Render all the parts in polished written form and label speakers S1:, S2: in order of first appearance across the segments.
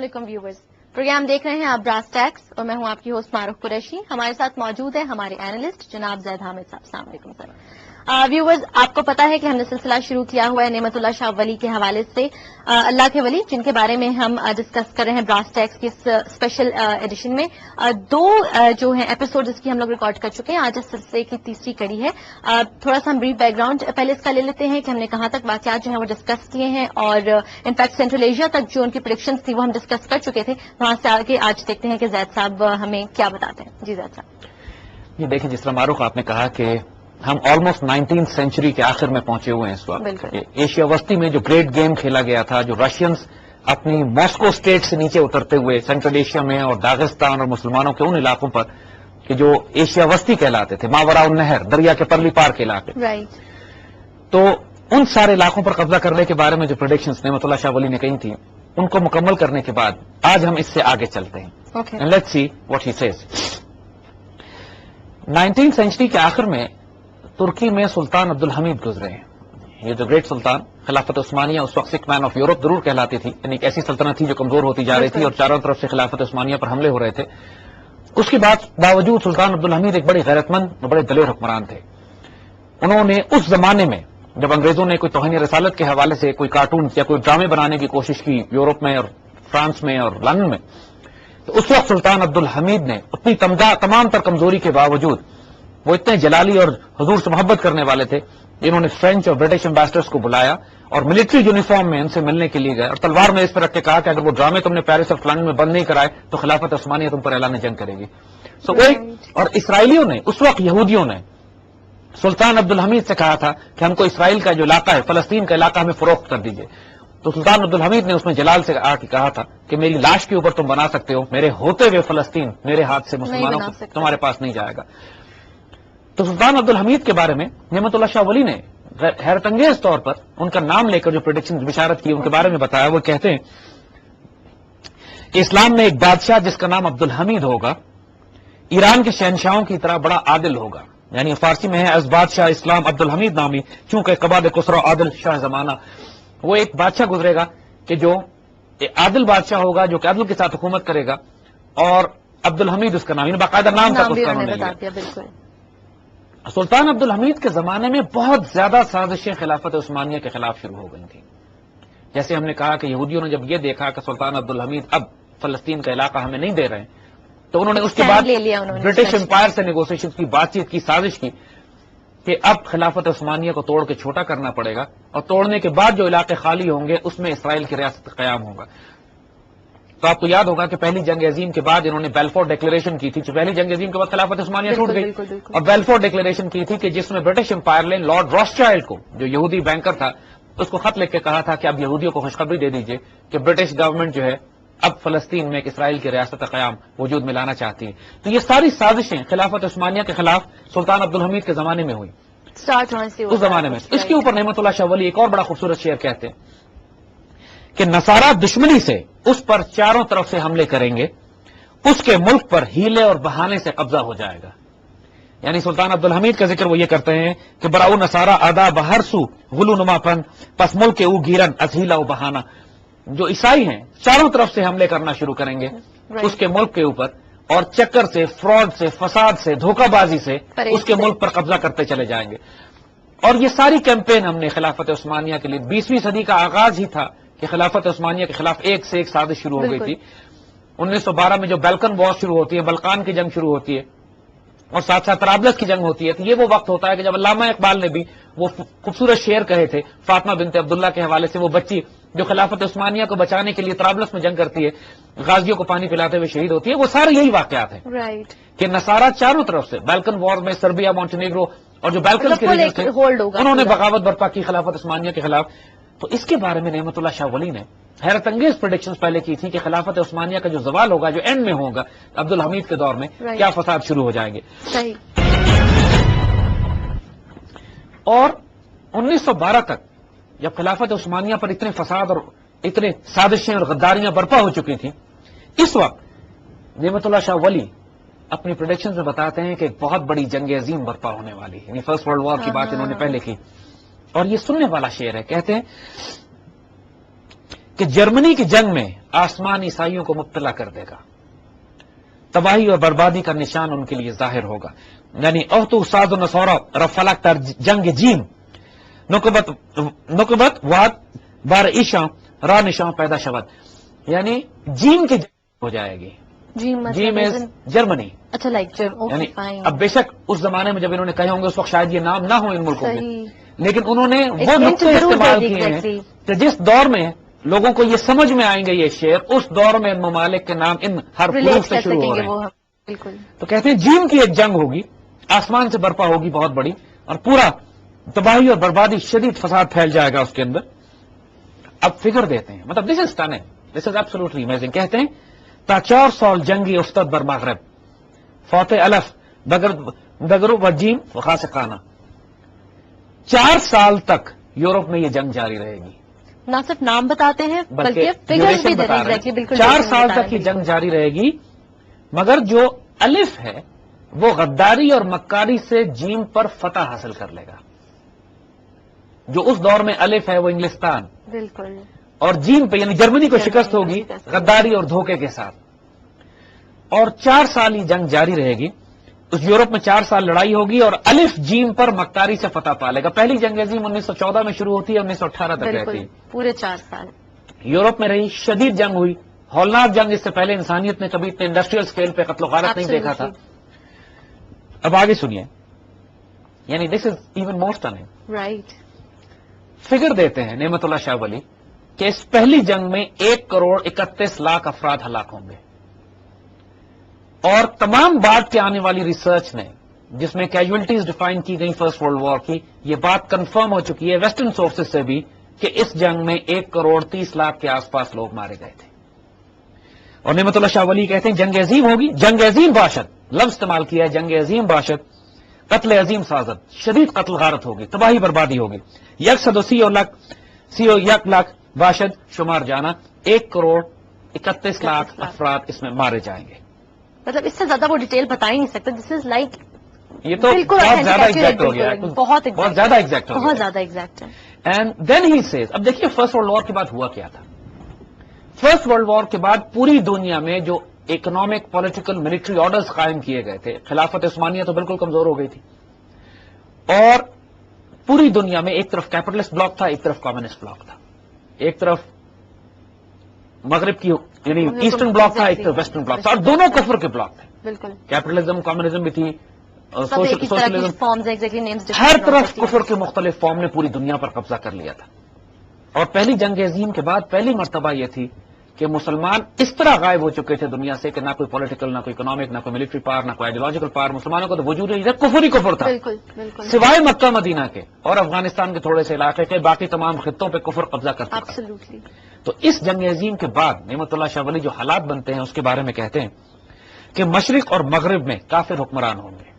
S1: علیکم viewers, programme دیکھ رہے ہیں آپ براس ٹیکس اور میں ہوں آپ کی ہوسٹ معروف قریشی. ہمارے ساتھ موجود ہے ہمارے اینالسٹ جناب زید حامد صاحب. السلام علیکم سر. ویورز، آپ کو پتا ہے کہ ہم نے سلسلہ شروع کیا ہوا ہے نعمت اللہ شاہ ولی کے حوالے سے، اللہ کے ولی جن کے بارے میں ہم ڈسکس کر رہے ہیں براس ٹیکس کی اس اسپیشل ایڈیشن میں. دو جو ہیں ایپیسوڈ اس کی ہم لوگ ریکارڈ کر چکے ہیں. آج اس سلسلے کی تیسری کڑی ہے. تھوڑا سا ہم بریف بیک گراؤنڈ پہلے اس کا لے لیتے ہیں کہ ہم نے کہاں تک واقعات جو ہیں وہ ڈسکس کیے ہیں، اور انفیکٹ سینٹرل ایشیا تک جو ان کی پریڈکشنز تھی وہ ہم ڈسکس کر چکے تھے. وہاں سے آگے آج دیکھتے ہیں کہ زید صاحب ہمیں کیا بتاتے ہیں. جی زید صاحب.
S2: یہ دیکھیں، جس طرح معروف آپ نے کہا کہ ہم آلموسٹ 19th سینچری کے آخر میں پہنچے ہوئے ہیں اس وقت. ایشیا وسطی میں جو گریٹ گیم کھیلا گیا تھا، جو رشینز اپنی ماسکو اسٹیٹ سے نیچے اترتے ہوئے سینٹرل ایشیا میں اور داغستان اور مسلمانوں کے ان علاقوں پر کہ جو ایشیا وسطی کہلاتے تھے، ماورا النہر، دریا کے پرلی پار کے علاقے، تو ان سارے علاقوں پر قبضہ کرنے کے بارے میں جو پریڈکشنز نعمت اللہ شاہ ولی نے کہی تھیں، ان کو مکمل کرنے کے بعد آج ہم اس سے آگے چلتے ہیں. Let's see what he says. 19th century کے آخر میں ترکی میں سلطان عبدالحمید گزرے ہیں. یہ جو گریٹ سلطان، خلافت عثمانیہ اس وقت سک مین آف یورپ ضرور کہلاتی تھی، یعنی ایک ایسی سلطنت تھی جو کمزور ہوتی جا رہی تھی اور چاروں طرف سے خلافت عثمانیہ پر حملے ہو رہے تھے. اس کے باوجود سلطان عبدالحمید ایک بڑے غیرت مند اور بڑے دلیر حکمران تھے. انہوں نے اس زمانے میں جب انگریزوں نے کوئی توہین رسالت کے حوالے سے کوئی کارٹون یا کوئی ڈرامے بنانے کی کوشش کی یورپ میں اور فرانس میں اور لندن میں، تو اس وقت سلطان عبدالحمید نے اپنی تمام تر کمزوری کے باوجود، وہ اتنے جلالی اور حضور سے محبت کرنے والے تھے، انہوں نے فرینچ اور برٹش ایمبیسڈرز کو بلایا اور ملٹری یونیفارم میں ان سے ملنے کے لیے گئے اور تلوار میں اس پر رکھ کے کہا کہ اگر وہ ڈرامے تم نے پیرس اور لندن میں بند نہیں کرائے تو خلافت عثمانیہ تم پر اعلان جنگ کرے گی. اور اسرائیلیوں نے اس وقت، یہودیوں نے سلطان عبدالحمید سے کہا تھا کہ ہم کو اسرائیل کا جو علاقہ ہے، فلسطین کا علاقہ، ہمیں فروخت کر دیجیے. تو سلطان عبدالحمید نے اس میں جلال سے آ کے کہا تھا کہ میری لاش کے اوپر تم بنا سکتے ہو، میرے ہوتے ہوئے فلسطین میرے ہاتھ سے مسلمانوں کو تمہارے پاس نہیں جائے گا. تو سلطان عبدالحمید کے بارے میں نعمت اللہ شاہ ولی نے حیرت انگیز طور پر ان کا نام لے کر جو پریڈکشن بشارت کی ان کے بارے میں بتایا. وہ کہتے ہیں کہ اسلام میں ایک بادشاہ جس کا نام عبدالحمید ہوگا، ایران کے شہنشاہوں کی طرح بڑا عادل ہوگا. یعنی فارسی میں ہے از بادشاہ اسلام عبدالحمید نامی چونکہ قباد کسرا عادل شاہ زمانہ. وہ ایک بادشاہ گزرے گا کہ جو عادل بادشاہ ہوگا، جو کہ عدل کے ساتھ حکومت کرے گا، اور عبدالحمید اس کا نام، یعنی باقاعدہ نام تک اس کا انہوں نے لیا. سلطان عبدالحمید کے زمانے میں بہت زیادہ سازشیں خلافت عثمانیہ کے خلاف شروع ہو گئی تھیں. جیسے ہم نے کہا کہ یہودیوں نے جب یہ دیکھا کہ سلطان عبدالحمید اب فلسطین کا علاقہ ہمیں نہیں دے رہے ہیں، تو انہوں نے اس کے بعد برٹش امپائر سے نیگوسیشن کی، بات چیت کی، سازش کی کہ اب خلافت عثمانیہ کو توڑ کے چھوٹا کرنا پڑے گا، اور توڑنے کے بعد جو علاقے خالی ہوں گے اس میں اسرائیل کی ریاست قیام ہوگا. تو آپ کو یاد ہوگا کہ پہلی جنگ عظیم کے بعد انہوں نے بیلفور ڈکلیریشن کی تھی. جو پہلی جنگ عظیم کے بعد خلافت عثمانیہ ٹوٹ گئی، اور بیلفور ڈکلیریشن کی تھی کہ جس میں برٹش امپائر نے لارڈ راسچائلڈ کو، جو یہودی بینکر تھا، اس کو خط لکھ کے کہا تھا کہ اب یہودیوں کو خوشخبری دے دیجیے کہ برٹش گورنمنٹ جو ہے اب فلسطین میں ایک اسرائیل کی ریاست قیام وجود میں لانا چاہتی ہے. تو یہ ساری سازشیں خلافت عثمانیہ کے خلاف سلطان عبدالحمید کے زمانے میں ہوئی، اس زمانے میں. اس کے اوپر نعمت اللہ شاہ ولی ایک اور بڑا خوبصورت شعر کہتے ہیں کہ نصارہ دشمنی سے اس پر چاروں طرف سے حملے کریں گے، اس کے ملک پر ہیلے اور بہانے سے قبضہ ہو جائے گا. یعنی سلطان عبدالحمید کا ذکر وہ یہ کرتے ہیں کہ براؤ نصارہ ادا بہر سو غلو نما پن پس ملک کے او گیرن از ہیلا و بہانہ. جو عیسائی ہیں چاروں طرف سے حملے کرنا شروع کریں گے اس کے ملک کے اوپر، اور چکر سے، فراڈ سے، فساد سے، دھوکہ بازی سے اس کے ملک پر قبضہ کرتے چلے جائیں گے. اور یہ ساری کیمپین ہم نے خلافت عثمانیہ کے لیے 20ویں صدی کا آغاز ہی تھا کہ خلافت عثمانیہ کے خلاف ایک سے ایک سازش شروع ہو گئی تھی. 1912 میں جو بیلکن وار شروع ہوتی ہے، بلقان کی جنگ شروع ہوتی ہے، اور ساتھ ساتھ طرابلس کی جنگ ہوتی ہے. تو یہ وہ وقت ہوتا ہے کہ جب علامہ اقبال نے بھی وہ خوبصورت شعر کہے تھے فاطمہ بنت عبداللہ کے حوالے سے، وہ بچی جو خلافت عثمانیہ کو بچانے کے لیے طرابلس میں جنگ کرتی ہے، غازیوں کو پانی پلاتے ہوئے شہید ہوتی ہے. وہ سارے یہی واقعات ہیں کہ نصارہ چاروں طرف سے، بیلکن وار میں سربیا، مونٹینیگرو اور جو بیلکن کے ریجن تھے، انہوں نے بغاوت برپا کی خلافت عثمانیہ کے خلاف. تو اس کے بارے میں نعمت اللہ شاہ ولی نے حیرت انگیز پریڈکشنز پہلے کی تھی کہ خلافت عثمانیہ کا جو زوال ہوگا، جو اینڈ میں ہوگا عبدالحمید کے دور میں، کیا فساد شروع ہو جائیں گے. اور 1912 تک جب خلافت عثمانیہ پر اتنے فساد اور اتنے سازشیں اور غداریاں برپا ہو چکی تھیں، اس وقت نعمت اللہ شاہ ولی اپنی پریڈکشنز میں بتاتے ہیں کہ ایک بہت بڑی جنگ عظیم برپا ہونے والی ہے. یعنی فرسٹ ورلڈ وار کی بات انہوں نے پہلے کی، اور یہ سننے والا شعر ہے. کہتے ہیں کہ کہ جرمنی کی جنگ میں آسمان عیسائیوں کو مبتلا کر دے گا، تباہی اور بربادی کا نشان ان کے لیے ظاہر ہوگا. یعنی اوتو ساز و نصورا رفلک تر جنگ جیم نقبت واد بار ایشاں را نشاں پیدا شود. یعنی جیم کی جنگ ہو جائے گی. جیم از جرمنی.
S1: اچھا لائک
S2: یعنی اب بے شک اس زمانے میں جب انہوں نے کہے ہوں گے اس وقت شاید یہ نام نہ ہو ان ملکوں کے، لیکن انہوں نے وہ نقطے استعمال کیے ہیں کہ جس دور میں لوگوں کو یہ سمجھ میں آئیں گے یہ شعر، اس دور میں ان ممالک کے نام ان ہر حروف سے شروع ہو رہے ہیں.
S1: بالکل.
S2: تو کہتے ہیں جیم کی ایک جنگ ہوگی، آسمان سے برپا ہوگی بہت بڑی، اور پورا تباہی اور بربادی، شدید فساد پھیل جائے گا اس کے اندر. اب فگر دیتے ہیں، مطلب this is stunning, this is absolutely amazing. کہتے ہیں تا 4 سال جنگی افتد بر مغرب فوت الف بگرو و جیم و خاصقانہ. 4 سال تک یورپ میں یہ جنگ جاری رہے گی.
S1: نہ صرف نام بتاتے ہیں بلکہ فگرز بھی دے رہے ہیں. ایگزیکٹلی بالکل
S2: 4 سال تک یہ جنگ جاری رہے گی، مگر جو الف ہے وہ غداری اور مکاری سے جیم پر فتح حاصل کر لے گا. جو اس دور میں الف ہے وہ انگلستان،
S1: بالکل،
S2: اور جیم پہ یعنی جرمنی کو شکست ہوگی غداری اور دھوکے کے ساتھ. اور 4 سال یہ جنگ جاری رہے گی. اس یورپ میں 4 سال لڑائی ہوگی اور الف جیم پر مکاری سے فتح پا لے گا. پہلی جنگ عظیم 1914 میں شروع ہوتی ہے، 1918 تک رہتی ہے.
S1: پورے 4 سال
S2: یورپ میں رہی، شدید جنگ ہوئی، ہولناک جنگ. اس سے پہلے انسانیت نے کبھی اتنے انڈسٹریل اسکیل پہ قتل و غارت نہیں دیکھا تھا. اب آگے سنیے، یعنی this is even more stunning.
S1: Right.
S2: Figure دیتے ہیں نعمت اللہ شاہ ولی کہ اس پہلی جنگ میں 1,31,00,000 افراد ہلاک ہوں گے. اور تمام بعد کے آنے والی ریسرچ نے، جس میں کیجویلٹیز ڈیفائن کی گئی فرسٹ ورلڈ وار کی، یہ بات کنفرم ہو چکی ہے ویسٹرن سورسز سے بھی کہ اس جنگ میں 1,30,00,000 کے آس پاس لوگ مارے گئے تھے. اور نعمت اللہ شاہ ولی کہتے ہیں جنگ عظیم ہوگی. جنگ عظیم باشد لفظ استعمال کیا ہے، جنگ عظیم باشد، قتل عظیم سازد، شدید قتل غارت ہوگی، تباہی بربادی ہوگی. 1,100,000 باشد شمار جانا، 1,31,00,000 افراد اس میں مارے جائیں گے.
S1: مطلب اس سے زیادہ وہ ڈیٹیل بتا ہی نہیں سکتے. دس از لائک
S2: یہ تو بہت زیادہ ایگزیکٹ ہو گیا،
S1: بہت
S2: زیادہ ایگزیکٹ ہو گیا،
S1: بہت زیادہ ایگزیکٹ ہے.
S2: And then he says. اب دیکھیے فرسٹ ورلڈ وار کے بعد ہوا کیا تھا. فرسٹ ورلڈ وار کے بعد پوری دنیا میں جو اکنامک، پولیٹیکل، ملٹری آرڈرز قائم کیے گئے تھے، خلافت عثمانیہ تو بالکل کمزور ہو گئی تھی، اور پوری دنیا میں ایک طرف کیپٹلسٹ بلاک تھا، ایک طرف کمیونسٹ بلاک تھا. ایک طرف مغرب کی یعنی ایسٹرن بلاک تھا، ایک طرف ویسٹرن بلاک تھا، اور دونوں کفر کے بلاک تھے.
S1: بالکل.
S2: کیپٹلزم، کمیونزم بھی تھی، سوشلزم،
S1: ہر
S2: ہر طرف کفر کے مختلف فارم نے پوری دنیا پر قبضہ کر لیا تھا. اور پہلی جنگ عظیم کے بعد پہلی مرتبہ یہ تھی کہ مسلمان اس طرح غائب ہو چکے تھے دنیا سے کہ نہ کوئی پولیٹیکل، نہ کوئی اکنامک، نہ کوئی ملٹری پاور، نہ کوئی آئیڈیولوجیکل پاور. مسلمانوں کو تو وجود نہیں تھا، کفر ہی کفر تھا.
S1: بالکل بالکل.
S2: سوائے مکہ مدینہ کے اور افغانستان کے تھوڑے سے علاقے کے، باقی تمام خطوں پہ کفر قبضہ کر چکا.
S1: ایبسولوٹلی.
S2: تو اس جنگ عظیم کے بعد نعمت اللہ شاہ ولی جو حالات بنتے ہیں اس کے بارے میں کہتے ہیں کہ مشرق اور مغرب میں کافر حکمران ہوں گے.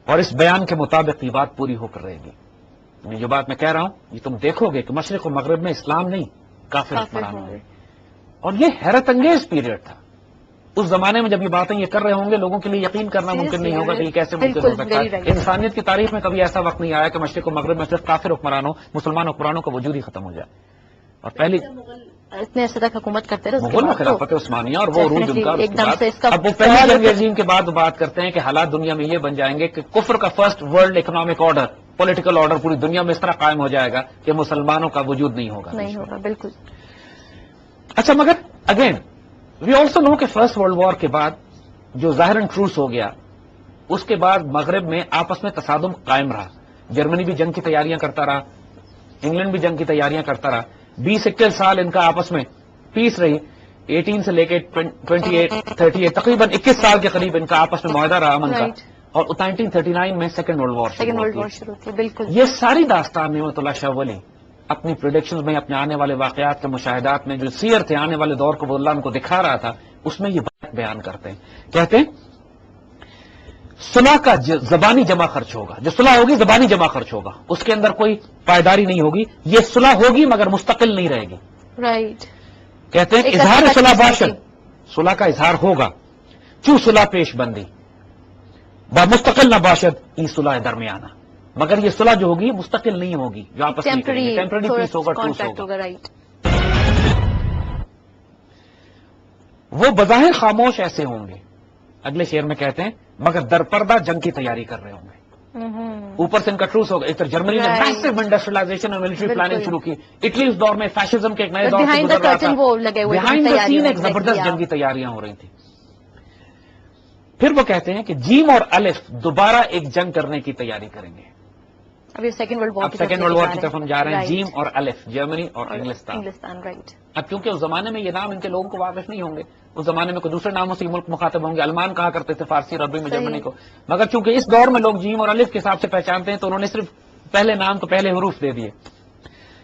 S2: اور اس بیان کے مطابق یہ بات پوری ہو کر رہے گی. جو بات میں کہہ رہا ہوں یہ تم دیکھو گے کہ مشرق و مغرب میں اسلام نہیں، کافر حکمران ہوں گے. اور یہ حیرت انگیز پیریڈ تھا. اس زمانے میں جب یہ باتیں یہ کر رہے ہوں گے، لوگوں کے لیے یقین کرنا ممکن نہیں ہوگا کہ یہ کیسے ممکن ہو سکتا ہے. انسانیت کی تاریخ میں کبھی ایسا وقت نہیں آیا کہ مشرق و مغرب میں صرف کافر حکمران ہو، مسلمان حکمرانوں کا وجود ہی ختم ہو جائے. اور پہلی
S1: اتنے عرصے تک حکومت کرتے رہے
S2: مغل خلافت عثمانیہ اور وہ عروج ان کا. اب وہ پہلی جنگ عظیم کے بعد بات کرتے ہیں کہ حالات دنیا میں یہ بن جائیں گے کہ کفر کا first world economic order, political order پوری دنیا میں اس طرح قائم ہو جائے گا کہ مسلمانوں کا وجود نہیں ہوگا.
S1: بالکل.
S2: اچھا، مگر اگین وی آلسو نو کہ فرسٹ ورلڈ وار کے بعد جو ظاہراً ٹروس ہو گیا، اس کے بعد مغرب میں آپس میں تصادم قائم رہا. جرمنی بھی جنگ کی تیاریاں کرتا رہا، انگلینڈ بھی جنگ کی تیاریاں کرتا رہا. 20-21 سال ان کا آپس میں پیس رہی. 18 سے لے کے 38 تقریباً 21 سال کے قریب ان کا آپس میں معاہدہ رہا امن کا. اور 1939 میں سیکنڈ ورلڈ وار
S1: شروع ہوتی. بالکل.
S2: یہ ساری داستان نعمت اللہ شاہ ولی اپنی پریڈکشنز میں، اپنے آنے والے واقعات کے مشاہدات میں جو سیر تھے آنے والے دور کو وہ اللہ ان کو دکھا رہا تھا، اس میں یہ بات بیان کرتے ہیں. کہتے ہیں صلح کا زبانی جمع خرچ ہوگا. جو صلح ہوگی زبانی جمع خرچ ہوگا، اس کے اندر کوئی پائیداری نہیں ہوگی. یہ صلح ہوگی مگر مستقل نہیں رہے گی.
S1: رائٹ.
S2: کہتے ہیں اظہار صلح باشد، صلح کا اظہار ہوگا، چو صلح پیش بندی با مستقل نہ باشد ای صلح درمیانہ. مگر یہ صلح جو ہوگی مستقل نہیں ہوگی، جو آپس میں
S1: ٹیمپرری
S2: پیس ہوگا، ٹروس
S1: کانٹریکٹ
S2: ہوگا.
S1: ہوگا. رائٹ.
S2: وہ بظاہر خاموش ایسے ہوں گے، اگلے شعر میں کہتے ہیں، مگر درپردہ جنگ کی تیاری کر رہے ہوں گے. اوپر سے ان کا ٹروس ہوگا. ایک طرف جرمنی نے میسو انڈسٹریلائزیشن اور ملٹری پلاننگ شروع کی. اٹلی اس دور میں فیشزم کے ایک نئے دور سے گزر رہا تھا. بہائنڈ دا سین ایک زبردست جنگی تیاریاں ہو رہی تھیں. پھر وہ کہتے ہیں کہ جیم اور الف دوبارہ ایک جنگ کرنے کی تیاری کریں گے.
S1: اب سیکنڈ ورلڈ
S2: وار کی طرف ہم جا رہے ہیں. جیم اور الف، جرمنی اور انگلستان.
S1: رائٹ.
S2: اب کیونکہ اس زمانے میں یہ نام ان کے لوگوں کو واقف نہیں ہوں گے، اس زمانے میں کوئی دوسرے ناموں سے ملک مخاطب ہوں گے. المان کہا کرتے تھے فارسی اور عربی میں جرمنی کو، مگر چونکہ اس دور میں لوگ جیم اور الف کے حساب سے پہچانتے ہیں تو انہوں نے صرف پہلے نام کو پہلے حروف دے دیے.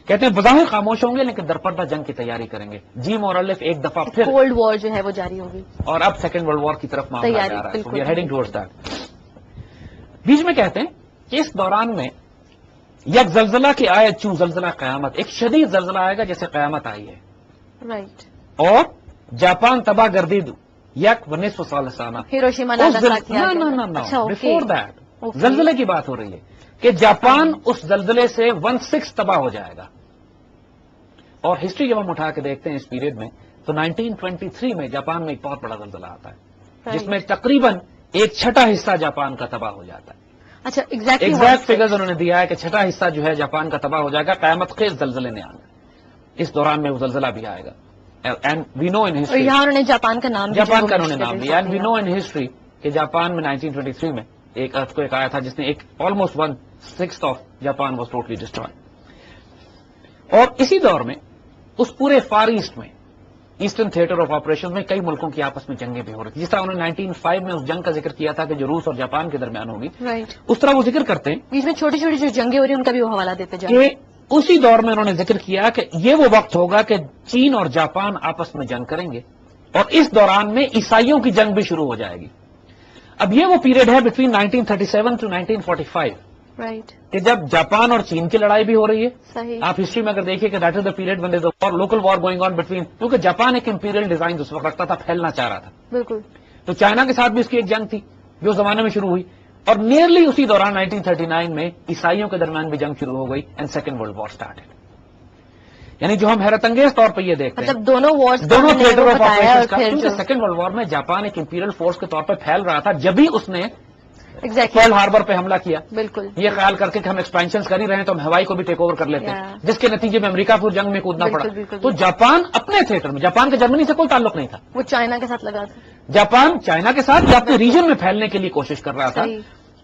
S2: کہتے ہیں بظاہر خاموش ہوں گے لیکن درپردہ جنگ کی تیاری کریں گے. جیم اور الف ایک دفعہ پھر
S1: کولڈ وار جو ہے وہ جاری ہوگی،
S2: اور اب سیکنڈ ورلڈ وار کی طرف معاملہ جا رہا ہے. We are heading towards that. بیچ میں کہتے ہیں کہ اس دوران میں یک زلزلہ کی آیت چوں زلزلہ قیامت، ایک شدید زلزلہ آئے گا جیسے قیامت آئی ہے.
S1: رائٹ.
S2: اور جاپان تباہ گردید یک و نصف سال سانہ.
S1: ہیروشیما
S2: بفور دیٹ زلزلے کی بات ہو رہی ہے کہ جاپان اس زلزلے سے 1/6 تباہ ہو جائے گا. اور ہسٹری جب ہم اٹھا کے دیکھتے ہیں اس پیریڈ میں تو 1923 میں جاپان میں ایک بہت بڑا زلزلہ آتا ہے جس میں تقریباً 1/6 حصہ جاپان کا تباہ ہو جاتا ہے.
S1: اچھا،
S2: ایگزیکٹ فگرز انہوں نے دیا ہے کہ 1/6 حصہ جو ہے جاپان کا تباہ ہو جائے گا. قیامت خیز زلزلے نے آنا، اس دوران میں وہ زلزلہ بھی آئے گا. And we know in history,
S1: یہاں انہوں نے جاپان کا نام
S2: لیا. And we know in history کہ جاپان میں 1923 میں ایک ارتھکویک آیا تھا جس نے ایک almost 1/6 of Japan was totally destroyed. اور اسی دور میں اس پورے فار ایسٹ میں، ایسٹرن تھیٹر آف آپریشن میں کئی ملکوں کی آپس میں جنگیں بھی ہو رہی تھیں. جس طرح انہوں نے 1905 میں اس جنگ کا ذکر کیا تھا کہ جو روس اور جاپان کے درمیان ہوگی، اس طرح وہ ذکر کرتے ہیں
S1: بیچ میں چھوٹی چھوٹی جو جنگیں ہو رہی ہیں ان کا بھی وہ حوالہ دیتے جائیں
S2: کہ اسی دور میں انہوں نے ذکر کیا کہ یہ وہ وقت ہوگا کہ چین اور جاپان آپس میں جنگ کریں گے اور اس دوران میں عیسائیوں کی جنگ بھی شروع ہو جائے گی. اب یہ وہ پیریڈ ہے بٹوین 1937 ٹو 1945
S1: رائٹ
S2: کہ جب جاپان اور چین کی لڑائی بھی ہو رہی ہے.
S1: صحیح.
S2: آپ ہسٹری میں اگر دیکھیے کہ that is the period when there is a local war going on between، کیونکہ جاپان ایک امپیریل ڈیزائن اس وقت رکھتا تھا، پھیلنا چاہ رہا تھا.
S1: بالکل.
S2: تو چائنا کے ساتھ بھی اس کی ایک جنگ تھی جو اس زمانے میں شروع ہوئی اور نیئرلی اسی دوران 1939 میں عیسائیوں کے درمیان بھی جنگ شروع ہو گئی and second world war started. یعنی جو ہم حیرت انگیز طور پہ یہ دیکھتے ہیں
S1: مطلب دونوں وارز
S2: دونوں تھیٹر آف آپریشن کا، کیونکہ سیکنڈ ورلڈ وار میں جاپان ایک امپیریل فورس کے طور پہ پھیل رہا تھا جبھی اس نے پرل ہاربر پہ حملہ کیا.
S1: بالکل.
S2: یہ خیال کر کے کہ ہم ایکسپینشن کر ہی رہے ہیں تو ہم ہوائی کو بھی ٹیک اوور کر لیتے ہیں، جس کے نتیجے میں امریکہ پور جنگ میں کودنا پڑا. تو جاپان اپنے تھیٹر میں، جاپان کا جرمنی سے کوئی تعلق نہیں تھا،
S1: وہ چائنا کے ساتھ لگا تھا.
S2: جاپان چائنا کے ساتھ یا اپنے ریجن میں پھیلنے کے لیے کوشش کر رہا تھا.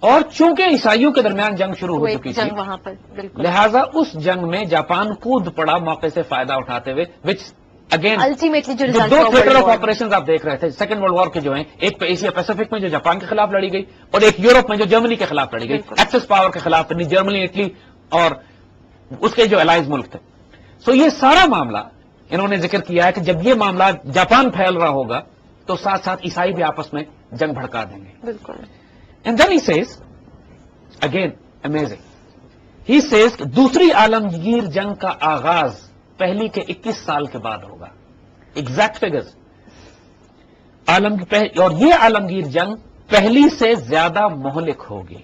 S2: اور چونکہ عیسائیوں کے درمیان جنگ شروع ہو چکی تھی
S1: وہاں پر
S2: لہٰذا اس جنگ میں جاپان کود پڑا موقع سے فائدہ اٹھاتے ہوئے. وچ اگین
S1: الٹیمیٹلی جو
S2: دو تھیٹر آف آپریشن آپ دیکھ رہے تھے سیکنڈ ورلڈ وار کے جو ہیں، ایک پہ ایشیا پیسیفک میں جو جاپان کے خلاف لڑی گئی اور ایک یورپ میں جو جرمنی کے خلاف لڑی گئی. ایکسس پاور کے خلاف جرمنی، اٹلی اور اس کے جو الائز ملک تھے. سو یہ سارا معاملہ انہوں نے ذکر کیا ہے کہ جب یہ معاملہ جاپان پھیل رہا ہوگا تو ساتھ ساتھ عیسائی بھی آپس میں جنگ بھڑکا دیں گے.
S1: بالکل.
S2: And then he says again amazing, he says کہ دوسری عالمگیر جنگ کا آغاز پہلی کے 21 سال کے بعد ہوگا. ایگزیکٹ فگرز اور یہ عالمگیر جنگ پہلی سے زیادہ مہلک ہوگی.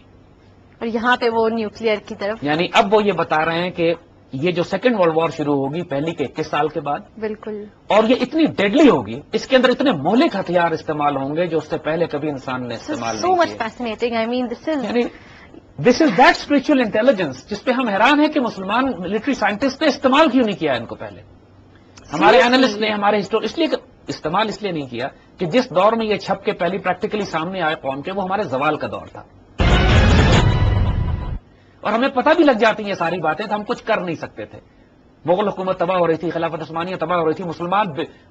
S1: اور یہاں پہ وہ نیوکلیئر کی طرف،
S2: یعنی اب وہ یہ بتا رہے ہیں کہ یہ جو سیکنڈ ورلڈ وار شروع ہوگی پہلی کے 21 سال کے بعد،
S1: بالکل،
S2: اور یہ اتنی ڈیڈلی ہوگی، اس کے اندر اتنے مہلک ہتھیار استعمال ہوں گے جو اس سے پہلے کبھی انسان نے استعمال
S1: سو
S2: نہیں
S1: مچ
S2: کیے.
S1: Fascinating. I mean
S2: this is that spiritual intelligence جس پہ ہم حیران ہیں کہ مسلمان ملٹری سائنٹسٹ نے استعمال کیوں نہیں کیا ان کو پہلے. ہمارے اینالسٹ نے، ہمارے اس لیے استعمال اس لیے نہیں کیا کہ جس دور میں یہ چھپ کے پہلی پریکٹیکلی سامنے آئے قوم کے، وہ ہمارے زوال کا دور تھا اور ہمیں پتہ بھی لگ جاتی ہیں یہ ساری باتیں تو ہم کچھ کر نہیں سکتے تھے. مغل حکومت تباہ ہو رہی تھی، خلافت عثمانیہ تباہ ہو رہی تھی، مسلمان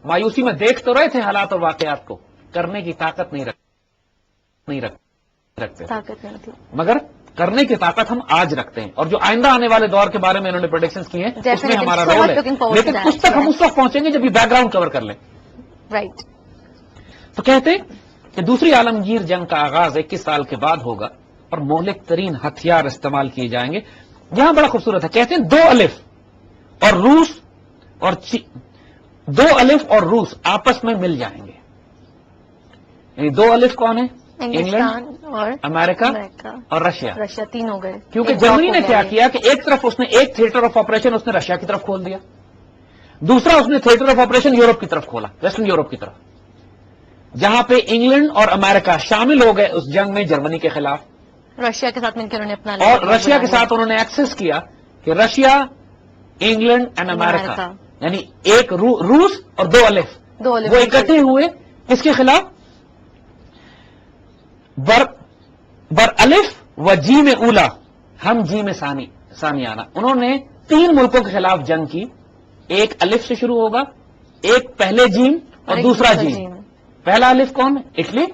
S2: مایوسی میں دیکھ تو رہے تھے حالات اور واقعات کو، کرنے کی طاقت نہیں رکھتے
S1: تھی،
S2: مگر کرنے کی طاقت ہم آج رکھتے ہیں. اور جو آئندہ آنے والے دور کے بارے میں انہوں نے پروڈکشنز کی ہیں اس میں ہمارا رول ہے، لیکن اس تک ہم اس وقت پہنچیں گے جب یہ بیک گراؤنڈ کور کر لیں.
S1: رائٹ.
S2: تو کہتے ہیں کہ دوسری عالمگیر جنگ کا آغاز 21 سال کے بعد ہوگا اور مہلک ترین ہتھیار استعمال کیے جائیں گے. یہاں بڑا خوبصورت ہے، کہتے ہیں 2 الف اور روس آپس میں مل جائیں گے. یعنی 2 الف کون ہے؟
S1: انگلینڈ اور
S2: امریکہ
S1: امریکہ
S2: اور رشیا.
S1: رشیا 3 ہو گئے.
S2: کیونکہ
S1: ایک
S2: جرمنی
S1: block
S2: نے
S1: ہو
S2: کیا
S1: گیا
S2: کیا کہ ایک طرف اس نے ایک تھیٹر آف آپریشن اس نے رشیا کی طرف کھول دیا, دوسرا اس نے تھیٹر آف آپریشن یورپ کی طرف کھولا, ویسٹرن یورپ کی طرف, جہاں پہ انگلینڈ اور امریکہ شامل ہو گئے اس جنگ میں جرمنی کے خلاف,
S1: رشیا کے ساتھ مل کے انہوں نے اپنا
S2: اور رشیا کے ساتھ انہوں نے ایکسس کیا کہ رشیا, انگلینڈ اینڈ امریکہ, یعنی ایک روس اور 2 الف, وہ اکٹھے ہوئے کس کے خلاف؟ بر الف و جی میں اولا ہم جی میں ثانی آنا. انہوں نے 3 ملکوں کے خلاف جنگ کی, ایک الف سے شروع ہوگا, ایک پہلے جیم اور دوسرا جیم. پہلا الف کون؟ اٹلی,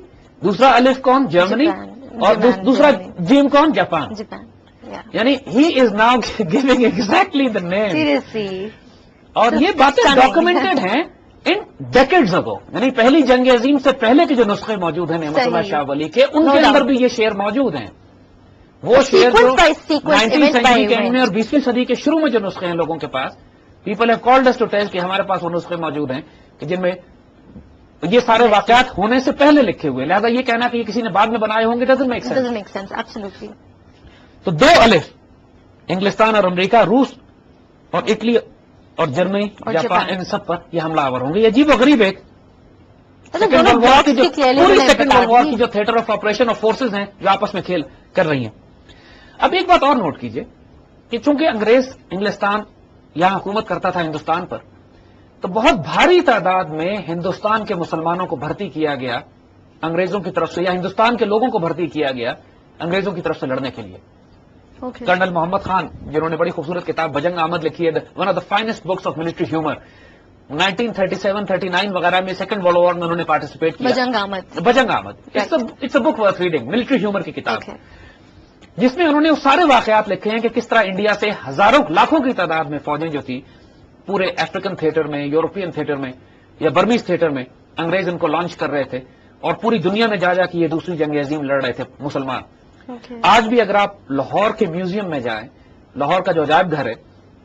S2: دوسرا الف کون؟ جرمنی, اور دوسرا جیم کون؟ جاپان. یعنی he is now giving exactly the name. اور یہ باتیں ڈاکومنٹڈ ہیں ان ڈیکیڈز اگو, یعنی پہلی جنگ عظیم سے پہلے کے جو نسخے موجود ہیں نعمت اللہ شاہ ولی کے, ان کے اندر بھی یہ شعر موجود ہیں. وہ شعر جو 19ویں صدی کے اینڈ میں اور 20ویں صدی کے شروع میں جو نسخے ہیں لوگوں کے پاس, people have called us to tell کہ ہمارے پاس وہ نسخے موجود ہیں کہ جن میں یہ سارے واقعات ہونے سے پہلے لکھے ہوئے, لہذا یہ کہنا کہ یہ کسی نے بعد میں بنائے ہوں گے ڈزنٹ میک سینس. تو 2 الف انگلستان اور امریکہ, روس اور اٹلی اور جرمنی, جاپان, ان سب پر یہ حملہ آور ہوں گے. یہ عجیب و غریب ایک سیکنڈ ورلڈ وار کی جو پوری سیکنڈ ورلڈ وار کی جو تھیٹر آف آپریشن اور فورسز ہیں جو آپس میں کھیل کر رہی ہیں. اب ایک بات اور نوٹ کیجئے کہ چونکہ انگریز انگلستان یہاں حکومت کرتا تھا ہندوستان پر, تو بہت بھاری تعداد میں ہندوستان کے مسلمانوں کو بھرتی کیا گیا انگریزوں کی طرف سے, یا ہندوستان کے لوگوں کو بھرتی کیا گیا انگریزوں کی طرف سے لڑنے کے لیے. کرنل محمد خان, جنہوں نے بڑی خوبصورت کتاب بجنگ آمد لکھی ہے, one of the finest books of military humour, 1937-39 وغیرہ میں سیکنڈ ورلڈ وار میں انہوں نے پارٹیسپیٹ کیا. Bajang Amad it's a book worth reading, military humour کی کتاب, جس میں انہوں نے وہ سارے واقعات لکھے ہیں کہ کس طرح انڈیا سے ہزاروں لاکھوں کی تعداد میں فوجیں جو تھی پورے افریقن تھیٹر میں, یورپین تھیٹر میں یا برمیز تھیٹر میں انگریز ان کو لانچ کر رہے تھے, اور پوری دنیا میں جا کے یہ دوسری جنگ عظیم لڑ رہے تھے مسلمان. آج بھی اگر آپ لاہور کے میوزیم میں جائیں, لاہور کا جو عجائب گھر ہے,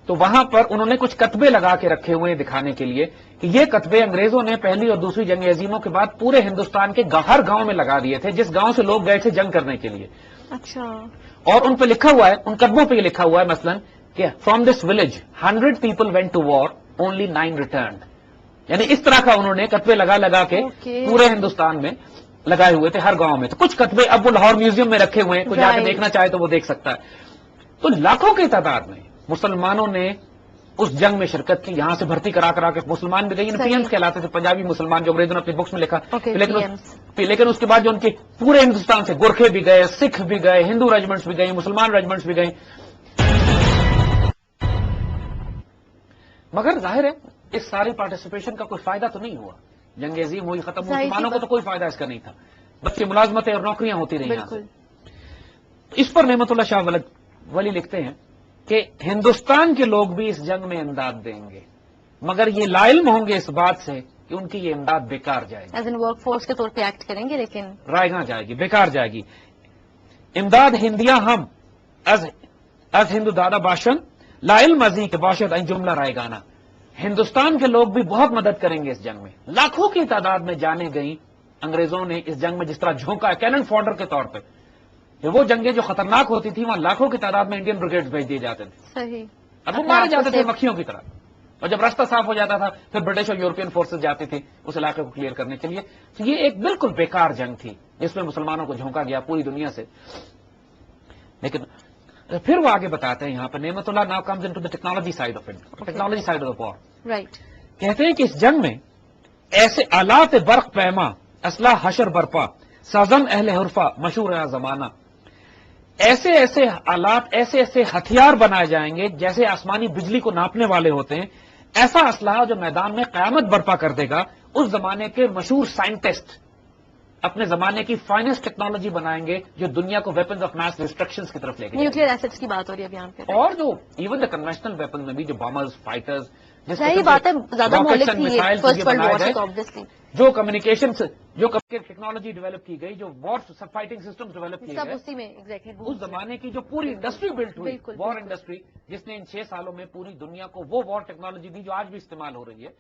S2: تو وہاں پر انہوں نے کچھ کتبے لگا کے رکھے ہوئے ہیں دکھانے کے لیے کہ یہ کتبے انگریزوں نے پہلی اور دوسری جنگ عظیموں کے بعد پورے ہندوستان کے ہر گاؤں میں لگا دیے تھے, جس گاؤں سے لوگ گئے تھے جنگ کرنے کے لیے.
S1: اچھا.
S2: اور ان پہ لکھا ہوا ہے, ان کتبوں پہ یہ لکھا ہوا ہے مثلاً کہ from this village 100 people went to war, only 9 returned. یعنی اس طرح کا انہوں نے کتبے لگا کے پورے ہندوستان میں لگائے ہوئے تھے ہر گاؤں میں. تو کچھ کتبے اب وہ لاہور میوزیم میں رکھے ہوئے ہیں, کوئی جا کے دیکھنا چاہے تو وہ دیکھ سکتا ہے. تو لاکھوں کی تعداد میں مسلمانوں نے اس جنگ میں شرکت کی, یہاں سے بھرتی کرا کے مسلمان بھی گئے, پی ایمس کہلاتے تھے, پنجابی مسلمان, جو انگریزوں نے اپنی بکس میں لکھا. لیکن اس کے بعد جو ان کے پورے ہندوستان سے گورکھے بھی گئے, سکھ بھی گئے, ہندو ریجمنٹس بھی گئے, مسلمان ریجمنٹس بھی گئے. مگر ظاہر ہے اس ساری پارٹیسپیشن کا کوئی فائدہ تو نہیں ہوا. جنگ عظیم ہوئی, ختم, مسلمانوں کو تو کوئی فائدہ اس کا نہیں تھا, بلکہ ملازمتیں اور نوکریاں ہوتی رہی. اس پر نعمت اللہ شاہ ولی لکھتے ہیں کہ ہندوستان کے لوگ بھی اس جنگ میں امداد دیں گے, مگر یہ لا علم ہوں گے اس بات سے کہ ان کی یہ امداد بیکار جائے گی.
S1: ایز ان ورک فورس کے طور پہ ایکٹ کریں گے, لیکن
S2: رائے جائے گی, بیکار جائے گی. امداد ہندیاں ہم از ہندو دادا باشن لا علم ازی کے باشد این جملہ رائے گانا. ہندوستان کے لوگ بھی بہت مدد کریں گے اس جنگ میں. لاکھوں کی تعداد میں جانیں گئی انگریزوں نے اس جنگ میں جس طرح جھونکا ہے کینن فوڈر کے طور پہ. وہ جنگیں جو خطرناک ہوتی تھی وہاں لاکھوں کی تعداد میں انڈین بریگیڈ بھیج دیے جاتے تھے,
S1: صحیح,
S2: اب وہ مارے جاتے تھے مکھیوں کی طرح. اور جب راستہ صاف ہو جاتا تھا پھر برٹش اور یورپین فورسز جاتی تھی اس علاقے کو کلیئر کرنے کے لیے. تو یہ ایک بالکل بیکار جنگ تھی جس میں مسلمانوں کو جھونکا گیا پوری دنیا سے. لیکن پھر وہ آگے بتاتے ہیں یہاں پر, Nemat Ullah now comes into the technology side of it, technology side of the war.
S1: Right.
S2: کہتے ہیں کہ اس جنگ میں ایسے آلات برق پیما, اسلحہ حشر برپا, سازن اہل حرفہ مشہور ہے زمانہ. ایسے ایسے آلات, ایسے ایسے ہتھیار بنائے جائیں گے جیسے آسمانی بجلی کو ناپنے والے ہوتے ہیں. ایسا اسلحہ جو میدان میں قیامت برپا کر دے گا. اس زمانے کے مشہور سائنٹسٹ اپنے زمانے کی فائنسٹ ٹیکنالوجی بنائیں گے جو دنیا کو ویپنز آف میس ڈسٹرکشن کی طرف لے کے,
S1: نیوکلیئر ایسٹس کی بات ہو رہی ہے اب یہاں پہ, اور
S2: جو ایون دا کنوینشنل ویپن میں بھی جو بامرز, فائٹرز,
S1: صحیح بات ہے, زیادہ مہلک تھی فرسٹ ورلڈ وار سے, تو آبویسلی
S2: جو کمیونیکیشن جو ٹیکنالوجی ڈیولپ کی گئی, جو وار فائٹنگ سسٹم ڈیولپ کیے گئے,
S1: اسی میں
S2: اس زمانے کی جو پوری انڈسٹری بلٹ ہوئی, وار انڈسٹری, جس نے ان 6 سالوں میں پوری دنیا کو وہ وار ٹیکنالوجی دی جو آج بھی استعمال ہو رہی ہے.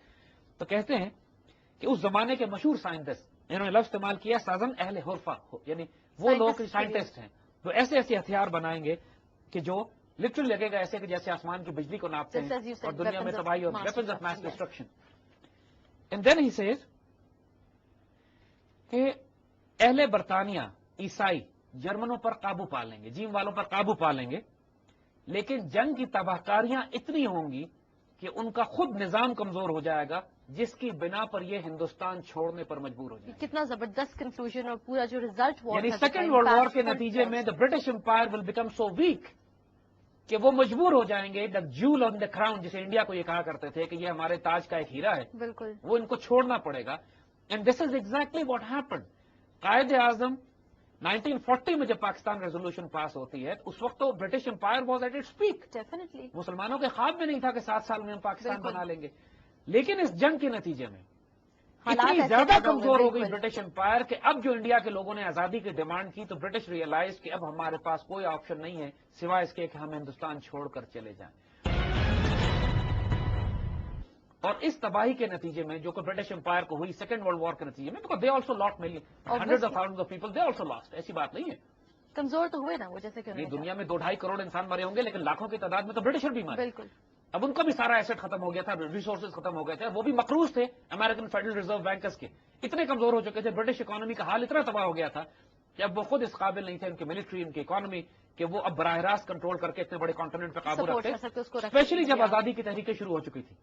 S2: تو کہتے ہیں کہ اس زمانے کے مشہور سائنٹسٹ، انہوں نے لفظ استعمال کیا سازن اہل حرفہ، یعنی وہ لوگ سائنٹسٹ ہیں جو ایسے ایسے ہتھیار بنائیں گے کہ جو لٹرل لگے گا ایسے کہ جیسے آسمان کی بجلی کو ناپتے ہیں اور دنیا میں تباہی اور weapons of mass destruction. And then he says کہ اہل برطانیہ عیسائی جرمنوں پر قابو پا لیں گے، جیم والوں پر قابو پا لیں گے، لیکن جنگ کی تباہ کاریاں اتنی ہوں گی کہ ان کا خود نظام کمزور ہو جائے گا، جس کی بنا پر یہ ہندوستان چھوڑنے پر مجبور ہو جائے گا.
S1: کتنا زبردست کنکلوژن اور پورا جو ریزلٹ ہوا
S2: یعنی سیکنڈ ورلڈ وار کے نتیجے میں the British umpire will become so week کہ وہ مجبور ہو جائیں گے، دا جول آن دا کراؤن جسے انڈیا کو یہ کہا کرتے تھے کہ یہ ہمارے تاج کا ایک ہیرا ہے،
S1: بالکل
S2: وہ ان کو چھوڑنا پڑے گا. And this is exactly what happened. Quaid Azam 1940 میں جب پاکستان ریزولوشن پاس ہوتی ہے تو اس وقت تو British empire was at its peak.
S1: Definitely
S2: مسلمانوں کے خواب میں نہیں تھا کہ 7 سال میں ہم پاکستان بنا لیں گے، لیکن اس جنگ کے نتیجے میں اتنی زیادہ کمزور ہو گئی برٹش امپائر کہ اب جو انڈیا کے لوگوں نے آزادی کی ڈیمانڈ کی تو برٹش ریئلائز کہ اب ہمارے پاس کوئی آپشن نہیں ہے سوائے اس کے کہ ہم ہندوستان چھوڑ کر چلے جائیں. اور اس تباہی کے نتیجے میں جو کہ برٹش امپائر کو ہوئی سیکنڈ ورلڈ وار کے نتیجے میں، because they also lot million hundred of thousand of people, they also last, ایسی بات نہیں ہے.
S1: کمزور تو ہوئے نا وہ، جیسے کہ
S2: دنیا میں 2-2.5 کروڑ انسان مرے ہوں گے لیکن لاکھوں کی تعداد میں تو برٹشر بھی مارے.
S1: بالکل.
S2: اب ان کا بھی سارا ایسٹ ختم ہو گیا تھا، ریسورسز ختم ہو گئے تھے، وہ بھی مقروض تھے امریکن فیڈرل ریزرو بینکرز کے، اتنے کمزور ہو چکے تھے. برٹش اکانومی کا حال اتنا تباہ ہو گیا تھا کہ اب وہ خود اس قابل نہیں تھے، ان کی ملٹری، ان کی اکانومی، کہ وہ اب براہ راست کنٹرول کر کے اتنے بڑے کانٹیننٹ پہ قابو رکھتے، اسپیشلی جب آزادی کی تحریکیں شروع ہو چکی تھی.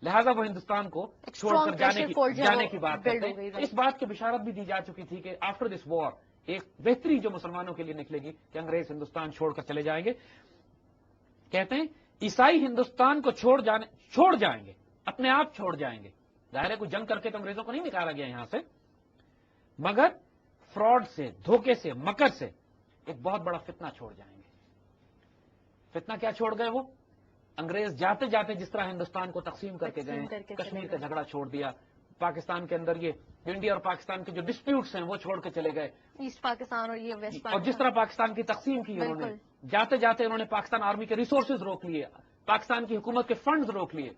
S2: لہٰذا وہ ہندوستان کو چھوڑ کر جانے کی بات کرتے ہیں. اس بات کی بشارت بھی دی جا چکی تھی کہ آفٹر دس وار ایک بہتری جو مسلمانوں کے لیے نکلے گی کہ انگریز ہندوستان چھوڑ کر چلے جائیں گے. کہتے ہیں عیسائی ہندوستان کو چھوڑ جائیں گے، اپنے آپ چھوڑ جائیں گے. ظاہر ہے کوئی جنگ کر کے تو انگریزوں کو نہیں نکالا گیا یہاں سے، مگر فراڈ سے، دھوکے سے، مکر سے ایک بہت بڑا فتنہ چھوڑ جائیں گے. فتنہ کیا چھوڑ گئے وہ؟ انگریز جاتے جاتے جس طرح ہندوستان کو تقسیم کر کے گئے، کشمیر کا جھگڑا چھوڑ دیا، پاکستان کے اندر یہ انڈیا اور پاکستان کے جو ڈسپیوٹس ہیں وہ چھوڑ کے چلے گئے،
S1: ایسٹ پاکستان اور یہ ویسٹ
S2: اور
S1: پاکستان،
S2: جس طرح پاکستان کی تقسیم کی انہوں نے، جاتے جاتے انہوں نے پاکستان آرمی کے ریسورسز روک لیے، پاکستان کی حکومت کے فنڈز روک لیے،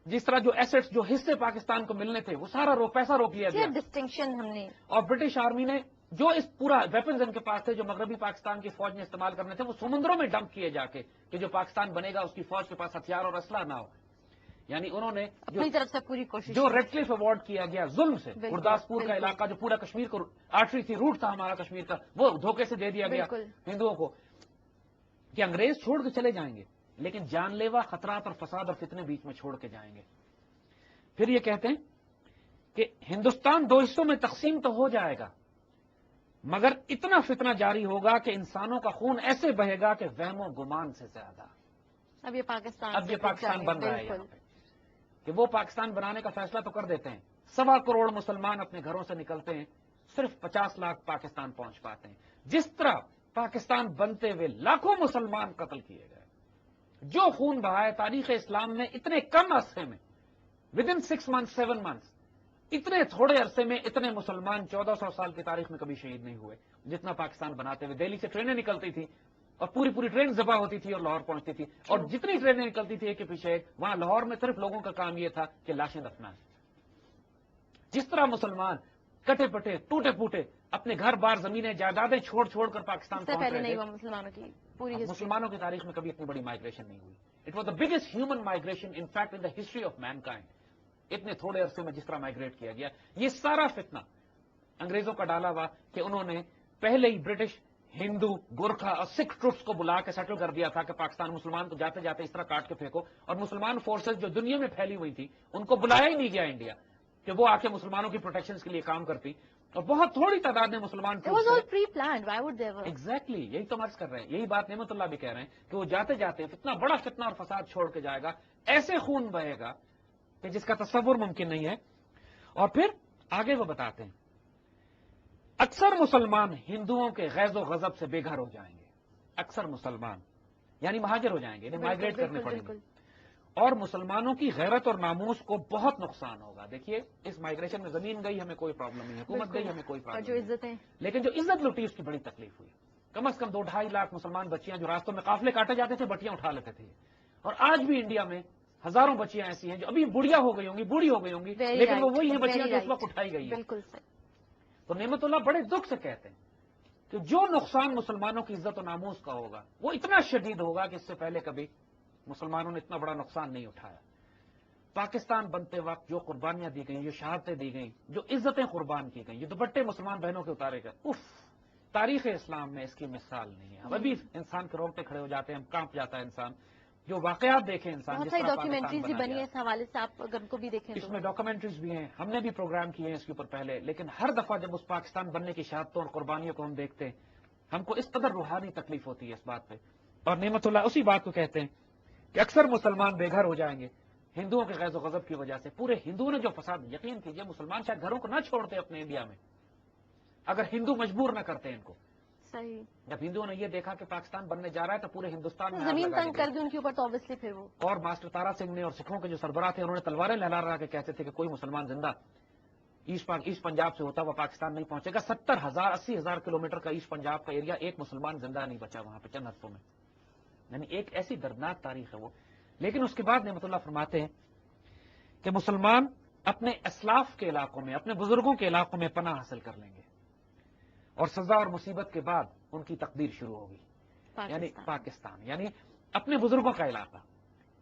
S2: جس طرح جو ایسٹس، جو حصے پاکستان کو ملنے تھے وہ سارا پیسہ روک لیا گیا.
S1: ڈسٹنکشن ہم نے،
S2: اور برٹش آرمی نے جو اس پورا ویپنز ان کے پاس تھے جو مغربی پاکستان کی فوج نے استعمال کرنے تھے وہ سمندروں میں ڈمپ کیے جا کے کہ جو پاکستان بنے گا اس کی فوج کے پاس ہتھیار اور اسلحہ نہ ہو. یعنی انہوں نے
S1: اپنی طرف سے پوری کوشش، جو
S2: ریڈ کلف ایوارڈ کیا گیا ظلم سے، گرداسپور کا علاقہ جو پورا کشمیر کو آرٹری تھی، روٹ تھا ہمارا کشمیر کا، وہ دھوکے سے دے دیا گیا ہندوؤں کو کہ انگریز چھوڑ کے چلے جائیں گے لیکن جان لیوا خطرات اور فساد اور فتنے بیچ میں چھوڑ کے جائیں گے. پھر یہ کہتے ہیں کہ ہندوستان 2 حصوں میں تقسیم تو ہو جائے گا مگر اتنا فتنہ جاری ہوگا کہ انسانوں کا خون ایسے بہے گا کہ وہم و گمان سے زیادہ. اب یہ پاکستان بن رہا ہے یہاں پہ کہ وہ پاکستان بنانے کا فیصلہ تو کر دیتے ہیں، 1.25 کروڑ مسلمان اپنے گھروں سے نکلتے ہیں، صرف 50 لاکھ پاکستان پہنچ پاتے ہیں. جس طرح پاکستان بنتے ہوئے لاکھوں مسلمان قتل کیے گئے، جو خون بہائے تاریخ اسلام میں اتنے کم عرصے میں، ود ان 6 months 7 months، اتنے تھوڑے عرصے میں اتنے مسلمان 1400 سال کی تاریخ میں کبھی شہید نہیں ہوئے جتنا پاکستان بناتے ہوئے. دہلی سے ٹرینیں نکلتی تھی اور پوری ٹرین ذبح ہوتی تھی اور لاہور پہنچتی تھی، اور جتنی ٹرینیں نکلتی تھی ایک کے پیچھے ایک، وہاں لاہور میں صرف لوگوں کا کام یہ تھا کہ لاشیں دفنائیں. جس طرح مسلمان کٹے پٹے، ٹوٹے پوٹے اپنے گھر بار، زمینیں، جائیدادیں چھوڑ کر پاکستان پہنچ رہے تھے. مسلمانوں کی تاریخ میں کبھی اتنی بڑی مائگریشن نہیں ہوئی. It was the biggest human migration in fact in the history of mankind. اتنے تھوڑے عرصے میں جس طرح مائگریٹ کیا گیا، یہ سارا فتنہ انگریزوں کا ڈالا ہوا کہ انہوں نے پہلے ہی برٹش، ہندو، گورکھا اور سکھ ٹروپس کو بلا کے سیٹل کر دیا تھا کہ پاکستان مسلمان کو جاتے جاتے اس طرح کاٹ کے پھینکو، اور مسلمان فورسز جو دنیا میں پھیلی ہوئی تھی ان کو بلایا ہی نہیں گیا انڈیا کہ وہ آ کے مسلمانوں کی پروٹیکشن کے لیے کام کرتی، اور بہت تھوڑی تعداد میں مسلمان ایگزیکٹلی یہی تو مرض کر رہے ہیں. یہی بات نعمت اللہ بھی کہہ رہے ہیں کہ وہ جاتے جاتے اتنا بڑا فتنہ اور فساد چھوڑ کے جائے گا، ایسے خون بہے گا کہ جس کا تصور ممکن نہیں ہے. اور پھر آگے وہ بتاتے ہیں اکثر مسلمان ہندوؤں کے غیظ و غضب سے بے گھر ہو جائیں گے. اکثر مسلمان یعنی مہاجر ہو جائیں گے، مائگریٹ کرنے پڑیں گے، اور مسلمانوں کی غیرت اور ناموس کو بہت نقصان ہوگا. دیکھیے اس مائگریشن میں زمین گئی ہمیں کوئی پرابلم نہیں، حکومت گئی ہمیں کوئی پرابلم نہیں، لیکن جو عزت لوٹی اس کی بڑی تکلیف ہوئی. کم از کم 2-2.5 لاکھ مسلمان بچیاں جو راستوں میں قافلے کاٹے جاتے تھے بٹیاں اٹھا لیتے تھے، اور آج بھی انڈیا میں ہزاروں بچیاں ایسی ہیں جو ابھی بوڑھیا ہو گئی ہوں گی لیکن وہ وہی ہیں بچیاں جو اس وقت اٹھائی گئی ہیں.
S1: بالکل سر.
S2: تو نعمت اللہ بڑے دکھ سے کہتے ہیں کہ جو نقصان مسلمانوں کی عزت و ناموس کا ہوگا وہ اتنا شدید ہوگا کہ اس سے پہلے کبھی مسلمانوں نے اتنا بڑا نقصان نہیں اٹھایا. پاکستان بنتے وقت جو قربانیاں دی گئیں، جو شہادتیں دی گئیں، جو عزتیں قربان کی گئیں، جو دوپٹے مسلمان بہنوں کے اتارے گئے، تاریخ اسلام میں اس کی مثال نہیں ہے. ابھی انسان کے رونگٹے کھڑے ہو جاتے ہیں، کانپ جاتا ہے انسان. جو واقعات دیکھیں انسان،
S1: بہت
S2: جس
S1: ساری
S2: طرح
S1: ڈاکیومنٹریز بھی بنی ہے اس حوالے سے، آپ اگر ان کو بھی دیکھیں
S2: اس میں ڈاکومنٹریز بھی ہیں، ہم نے بھی پروگرام کیے ہیں اس کے اوپر پہلے. لیکن ہر دفعہ جب اس پاکستان بننے کی شہادتوں اور قربانیوں کو ہم دیکھتے ہیں ہم کو اس قدر روحانی تکلیف ہوتی ہے اس بات پہ. اور نعمت اللہ اسی بات کو کہتے ہیں کہ اکثر مسلمان بے گھر ہو جائیں گے ہندوؤں کے غیظ و غضب کی وجہ سے. پورے ہندوؤں نے جو فساد، یقین کیجئے مسلمان شاید گھروں کو نہ چھوڑتے اپنے انڈیا میں اگر ہندو مجبور نہ کرتے ان کو.
S1: صحیح.
S2: جب ہندوؤں نے یہ دیکھا کہ پاکستان بننے جا رہا ہے تو پورے ہندوستان میں
S1: زمین تنگ کر دی ان کے اوپر تو obviously پھر وہ.
S2: اور ماسٹر تارا سنگھ نے اور سکھوں کے جو سربراہ تھے انہوں نے تلواریں لہرا رہا کے کہتے تھے کہ کوئی مسلمان زندہ ایسٹ پنجاب سے ہوتا ہوا پاکستان نہیں پہنچے گا. 70,000 80,000 کلومیٹر کا ایسٹ پنجاب کا ایریا، ایک مسلمان زندہ نہیں بچا وہاں پہ چند ہفتوں میں. یعنی ایک ایسی دردناک تاریخ ہے وہ. لیکن اس کے بعد نعمت اللہ فرماتے ہیں کہ مسلمان اپنے اسلاف کے علاقوں میں، اپنے بزرگوں کے علاقوں میں پناہ حاصل کر لیں گے اور سزا اور مصیبت کے بعد ان کی تقدیر شروع ہوگی. یعنی پاکستان، یعنی اپنے بزرگوں کا علاقہ.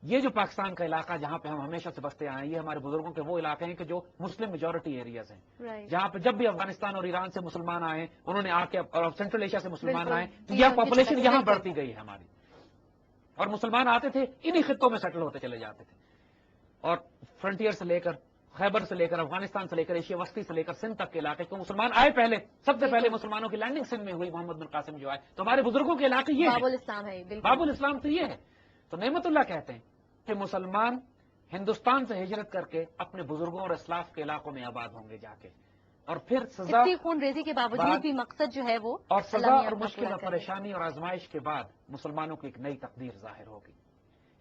S2: یہ جو پاکستان کا علاقہ جہاں پہ ہم ہمیشہ سے بستے آئے ہیں، یہ ہمارے بزرگوں کے وہ علاقے ہیں کہ جو مسلم میجورٹی ایریاز ہیں، جہاں پہ جب بھی افغانستان اور ایران سے مسلمان آئے انہوں نے آ کے، اور سینٹرل ایشیا سے مسلمان آئے تو یہ پاپولیشن یہاں بڑھتی گئی ہے ہماری. اور مسلمان آتے تھے انہی خطوں میں سیٹل ہوتے چلے جاتے تھے. اور فرنٹیئر سے لے کر، خیبر سے لے کر، افغانستان سے لے کر، ایشیا وسطی سے لے کر سندھ تک کے علاقے کو مسلمان آئے. پہلے سب سے پہلے مسلمانوں کی لینڈنگ سندھ میں ہوئی، محمد بن قاسم جو آئے. تو ہمارے بزرگوں کے علاقے یہ
S1: باب الاسلام ہے.
S2: باب الاسلام تو یہ ہے. تو نعمت اللہ کہتے ہیں کہ مسلمان ہندوستان سے ہجرت کر کے اپنے بزرگوں اور اسلاف کے علاقوں میں آباد ہوں گے جا کے، اور پھر سزا،
S1: خون ریزی کے باوجود بھی مقصد جو ہے وہ،
S2: اور سزا اور مشکل اور پریشانی اور آزمائش کے بعد مسلمانوں کی ایک نئی تقدیر ظاہر ہوگی.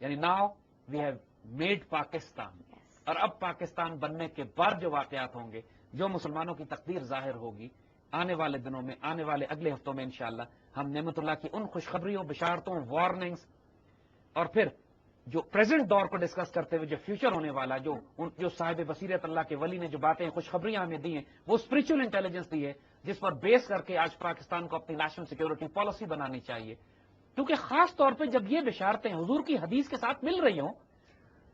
S2: یعنی now we have made Pakistan. اور اب پاکستان بننے کے بعد جو واقعات ہوں گے، جو مسلمانوں کی تقدیر ظاہر ہوگی آنے والے دنوں میں، آنے والے اگلے ہفتوں میں انشاءاللہ ہم نعمت اللہ کی ان خوشخبریوں، بشارتوں، وارننگز، اور پھر جو پریزنٹ دور کو ڈسکس کرتے ہوئے جو فیوچر ہونے والا، جو صاحب بصیرت اللہ کے ولی نے جو باتیں، خوشخبریاں ہمیں دی ہیں، وہ اسپرچل انٹیلیجنس دی ہے جس پر بیس کر کے آج پاکستان کو اپنی نیشنل سیکورٹی پالیسی بنانی چاہیے. کیونکہ خاص طور پہ جب یہ بشارتیں حضور کی حدیث کے ساتھ مل رہی ہوں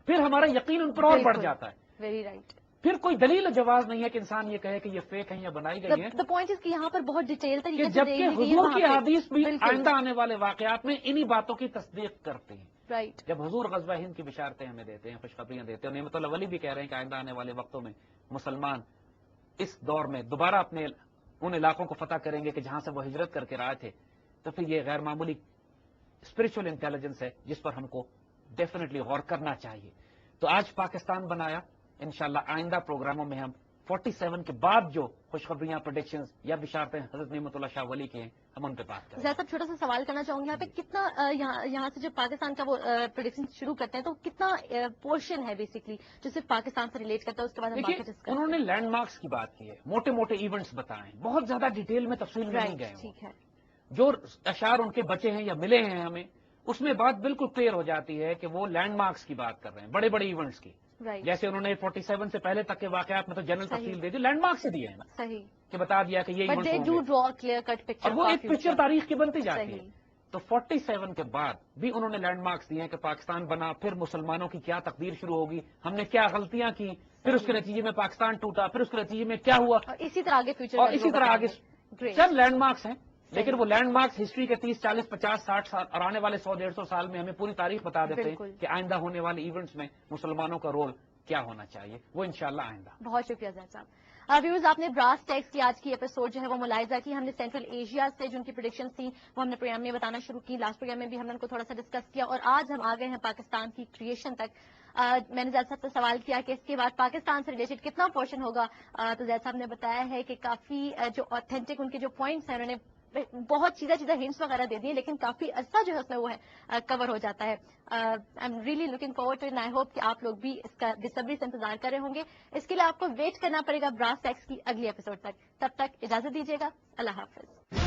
S2: پھر ہمارا یقین ان پر اور بڑھ جاتا ہے.
S1: Very right.
S2: پھر کوئی دلیل جواز نہیں ہے کہ انسان یہ کہے کہ یہ فیک ہیں یا بنائی گئی ہیں.
S1: دا پوائنٹ از کہ یہاں پر بہت ڈیٹیل طریقے سے
S2: جبکہ حضور کی حدیث بھی آئندہ آنے والے واقعات میں انہی باتوں کی تصدیق کرتے ہیں.
S1: رائٹ.
S2: جب حضور غزوہ ہند کی بشارتیں ہمیں دیتے ہیں، خوشخبریاں دیتے ہیں، نعمت اللہ ولی بھی کہہ رہے ہیں کہ آئندہ آنے والے وقتوں میں مسلمان اس دور میں دوبارہ اپنے ان علاقوں کو فتح کریں گے کہ جہاں سے وہ ہجرت کر کے آئے تھے. تو پھر یہ غیر معمولی اسپرچل انٹیلیجنس ہے جس پر ہم کو ڈیفینیٹلی غور کرنا چاہیے. تو آج پاکستان بنایا، انشاءاللہ آئندہ پروگراموں میں ہم 47 کے بعد جو خوشخبریاں، پریڈکشنز یا بشارتیں حضرت نعمت اللہ شاہ ولی کے ہیں ہم ان پہ بات کریں.
S1: صاحب چھوٹا سا سوال کرنا چاہوں گی یہاں پہ، کتنا یہاں سے جب پاکستان کا وہ پریڈکشن شروع کرتے ہیں تو کتنا پورشن ہے بیسکلی جو صرف پاکستان سے ریلیٹ کرتا ہے، اس کے بعد ہم باقی ڈسکس کرتے ہیں.
S2: انہوں نے لینڈ مارکس کی بات کی ہے، موٹے موٹے ایونٹس بتائیں، بہت زیادہ ڈیٹیل میں تفصیل میں نہیں گئے.
S1: ٹھیک ہے.
S2: جو اشعار ان کے بچے ہیں یا ملے ہیں ہمیں، اس میں بات بالکل کلیئر ہو جاتی ہے کہ وہ لینڈ مارکس کی بات کر رہے ہیں، بڑے بڑے ایونٹس کی. جیسے انہوں نے 47 سے پہلے تک کے واقعات میں تو جنرل تفصیل دے دی، لینڈ مارک سے دیے ہیں نا.
S1: صحیح.
S2: کہ بتا دیا کہ یہ ایونٹس ہوں گے اور وہ ایک پکچر تاریخ کی بنتی جاتی ہے. تو 47 کے بعد بھی انہوں نے لینڈ مارکس دیے ہیں کہ پاکستان بنا، پھر مسلمانوں کی کیا تقدیر شروع ہوگی، ہم نے کیا غلطیاں کی، پھر اس کے نتیجے میں پاکستان ٹوٹا، پھر اس کے نتیجے میں کیا ہوا،
S1: اسی طرح آگے فیوچر،
S2: اور اسی طرح آگے چند لینڈ مارکس ہیں. لیکن وہ لینڈ مارکس ہسٹری کے 30 40 50 60 سال اور آنے والے 100 150 سال میں ہمیں پوری تاریخ بتا دیتے ہیں کہ آئندہ ہونے والے ایونٹس میں مسلمانوں کا رول کیا ہونا چاہیے. وہ انشاءاللہ آئندہ.
S1: بہت شکریہ زید صاحب. ویورز، آپ نے براس ٹیکس کی آج کی ایپیسوڈ جو ہے وہ ملاحظہ کی. ہم نے سینٹرل ایشیا سے جو ان کی پریڈکشنز تھیں وہ ہم نے پروگرام میں بتانا شروع کی. لاسٹ پروگرام میں بھی ہم نے ان کو تھوڑا سا ڈسکس کیا اور آج ہم آ گئے ہیں پاکستان کی کریشن تک. میں نے زید صاحب سے سوال کیا کہ اس کے بعد پاکستان سے ریلیٹڈ کتنا پورشن ہوگا، تو زید صاحب نے بتایا ہے کہ کافی جو آتھینٹک ان کے جو پوائنٹس ہیں انہوں نے بہت چیزیں ہنٹس وغیرہ دے دی، لیکن کافی عرصہ جو ہے اس میں وہ ہے کور ہو جاتا ہے. I am really looking forward to it, I hope کہ آپ لوگ بھی اس کا بےصبری سے انتظار کر رہے ہوں گے. اس کے لیے آپ کو ویٹ کرنا پڑے گا براس ٹیکس کی اگلی ایپیسوڈ تک. تب تک اجازت دیجیے گا. اللہ حافظ.